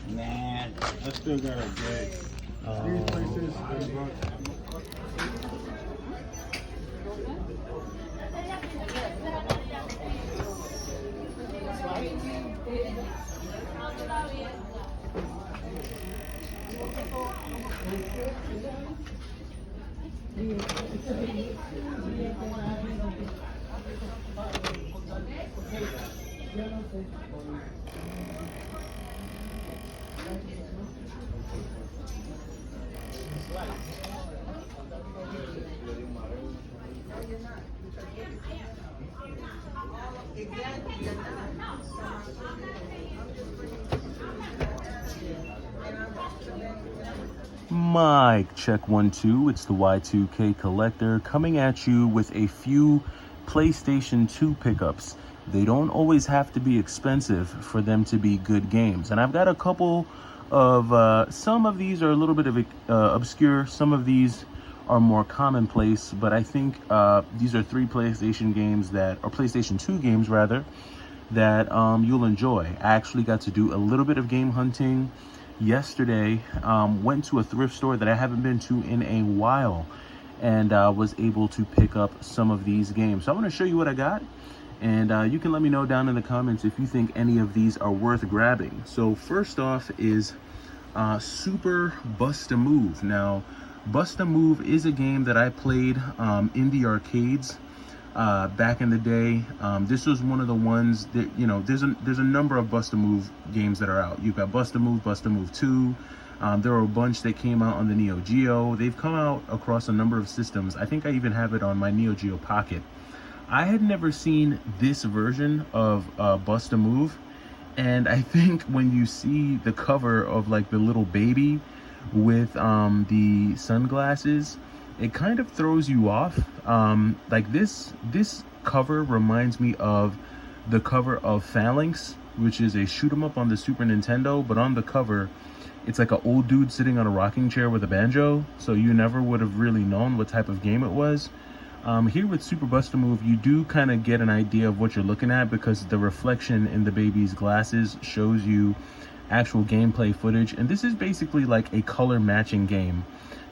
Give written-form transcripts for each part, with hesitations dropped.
Nah, I still got a gig. These places, Mic check 1 2. It's the Y2K Collector coming at you with a few PlayStation 2 pickups. They don't always have to be expensive for them to be good games, and I've got a couple of some of these are a little bit of obscure, some of these are more commonplace, but I think these are 3 PlayStation games that, or PlayStation 2 games rather, that you'll enjoy. I actually got to do a little bit of game hunting yesterday. Went to a thrift store that I haven't been to in a while, and was able to pick up some of these games. So I'm going to show you what I got, and you can let me know down in the comments if you think any of these are worth grabbing. So first off is Super Bust-A-Move. Now, Bust-A-Move is a game that I played in the arcades back in the day. This was one of the ones that, you know, there's a number of Bust-A-Move games that are out. You've got Bust-A-Move 2. There are a bunch that came out on the Neo Geo. They've come out across a number of systems. I think I even have it on my Neo Geo Pocket. I had never seen this version of Bust-A-Move, and I think when you see the cover of like the little baby with the sunglasses, it kind of throws you off. Like this cover reminds me of the cover of Phalanx, which is a shoot 'em up on the Super Nintendo, but on the cover it's like an old dude sitting on a rocking chair with a banjo, so you never would have really known what type of game it was. Here with Super Bust-A-Move, you do kind of get an idea of what you're looking at, because the reflection in the baby's glasses shows you actual gameplay footage, and this is basically like a color matching game,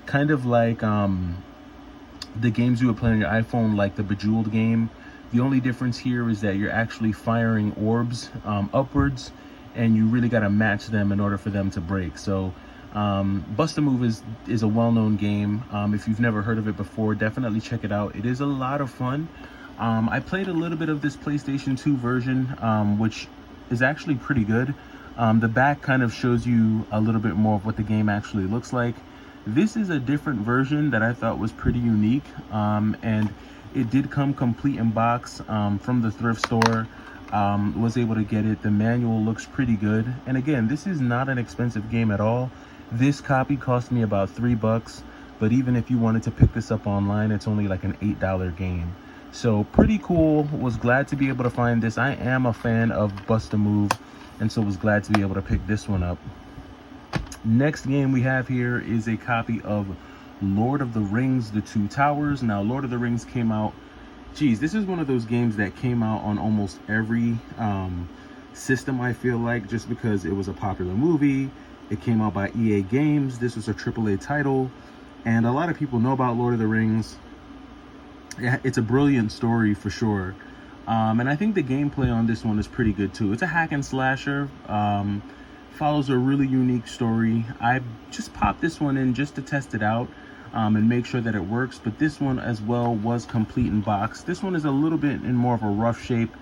kind of like the games you would play on your iPhone, like the Bejeweled game. The only difference here is that you're actually firing orbs upwards, and you really got to match them in order for them to break. So Bust-A-Move is a well-known game. If you've never heard of it before, definitely check it out. It is a lot of fun. I played a little bit of this PlayStation 2 version, which is actually pretty good. The back kind of shows you a little bit more of what the game actually looks like. This is a different version that I thought was pretty unique, and it did come complete in box from the thrift store. Was able to get it. The manual looks pretty good, and again, this is not an expensive game at all. This copy cost me about $3, but even if you wanted to pick this up online, it's only like an $8 game. So pretty cool. Was glad to be able to find this. I am a fan of Bust-A-Move, and so was glad to be able to pick this one up. Next game we have here is a copy of Lord of the Rings: The Two Towers. Now, Lord of the Rings came out, geez, this is one of those games that came out on almost every system, I feel like, just because it was a popular movie. It came out by EA Games. This was a AAA title, and a lot of people know about Lord of the Rings. It's a brilliant story for sure, and I think the gameplay on this one is pretty good too. It's a hack and slasher, follows a really unique story. I just popped this one in just to test it out and make sure that it works, but this one as well was complete in box. This one is a little bit in more of a rough shape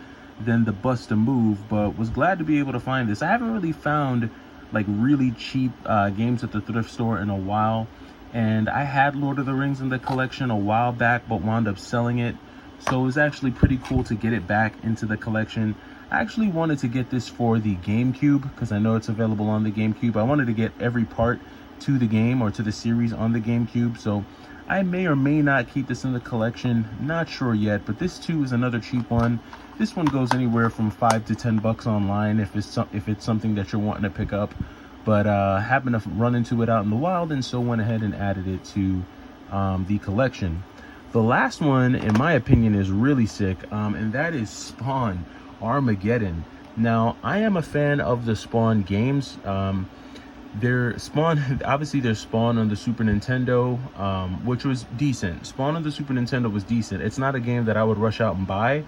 than the Bust-A-Move, but was glad to be able to find this. I haven't really found like really cheap games at the thrift store in a while, And I had Lord of the Rings in the collection a while back, but wound up selling it. So it was actually pretty cool to get it back into the collection. I actually wanted to get this for the GameCube because I know it's available on the GameCube. I wanted to get every part to the game or to the series on the GameCube. So I may or may not keep this in the collection. Not sure yet, but this too is another cheap one. This one goes anywhere from $5 to $10 online if it's something that you're wanting to pick up. But happened to run into it out in the wild, and so went ahead and added it to the collection. The last one, in my opinion, is really sick, and that is Spawn Armageddon. Now, I am a fan of the Spawn games. There's Spawn on the Super Nintendo, which was decent. Spawn on the Super Nintendo was decent. It's not a game that I would rush out and buy,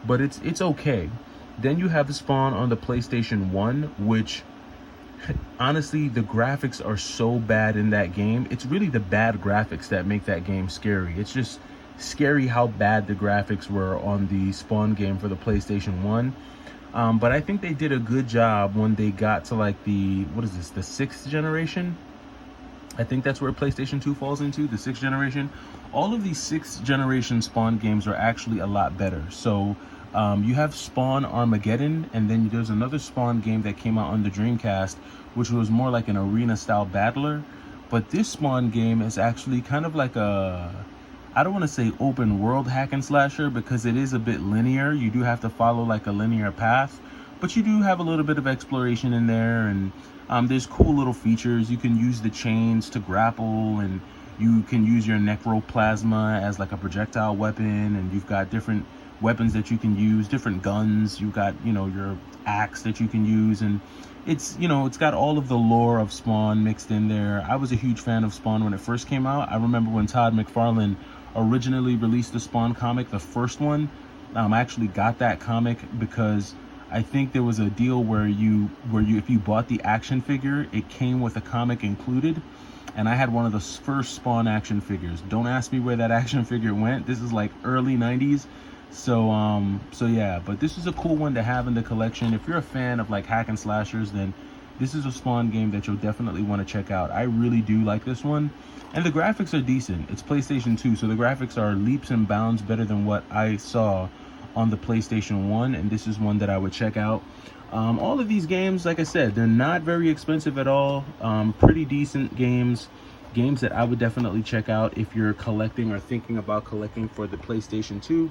but it's okay. Then you have Spawn on the PlayStation 1, which honestly, the graphics are so bad in that game. It's really the bad graphics that make that game scary. It's just scary how bad the graphics were on the Spawn game for the PlayStation 1. But I think they did a good job when they got to like the 6th generation. I think that's where PlayStation 2 falls into, the 6th generation. All of these 6th generation Spawn games are actually a lot better. So you have Spawn Armageddon, and then there's another Spawn game that came out on the Dreamcast, which was more like an arena-style battler. But this Spawn game is actually kind of like a, I don't want to say open world hack and slasher because it is a bit linear. You do have to follow like a linear path, but you do have a little bit of exploration in there, and there's cool little features. You can use the chains to grapple, and you can use your necroplasma as like a projectile weapon, and you've got different weapons that you can use, different guns. You've got, your axe that you can use, and it's got all of the lore of Spawn mixed in there. I was a huge fan of Spawn when it first came out. I remember when Todd McFarlane originally released the Spawn comic, the first one. I actually got that comic because I think there was a deal where if you bought the action figure, it came with a comic included. And I had one of the first Spawn action figures. Don't ask me where that action figure went. This is like early 90s. So yeah, but this is a cool one to have in the collection. If you're a fan of like hack and slashers, then this is a Spawn game that you'll definitely want to check out. I really do like this one. And the graphics are decent. It's PlayStation 2, so the graphics are leaps and bounds better than what I saw on the PlayStation 1, and this is one that I would check out. All of these games, like I said, they're not very expensive at all. Pretty decent games that I would definitely check out if you're collecting or thinking about collecting for the PlayStation 2.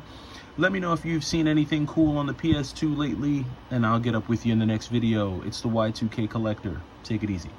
Let me know if you've seen anything cool on the PS2 lately, and I'll get up with you in the next video. It's the Y2K Collector. Take it easy.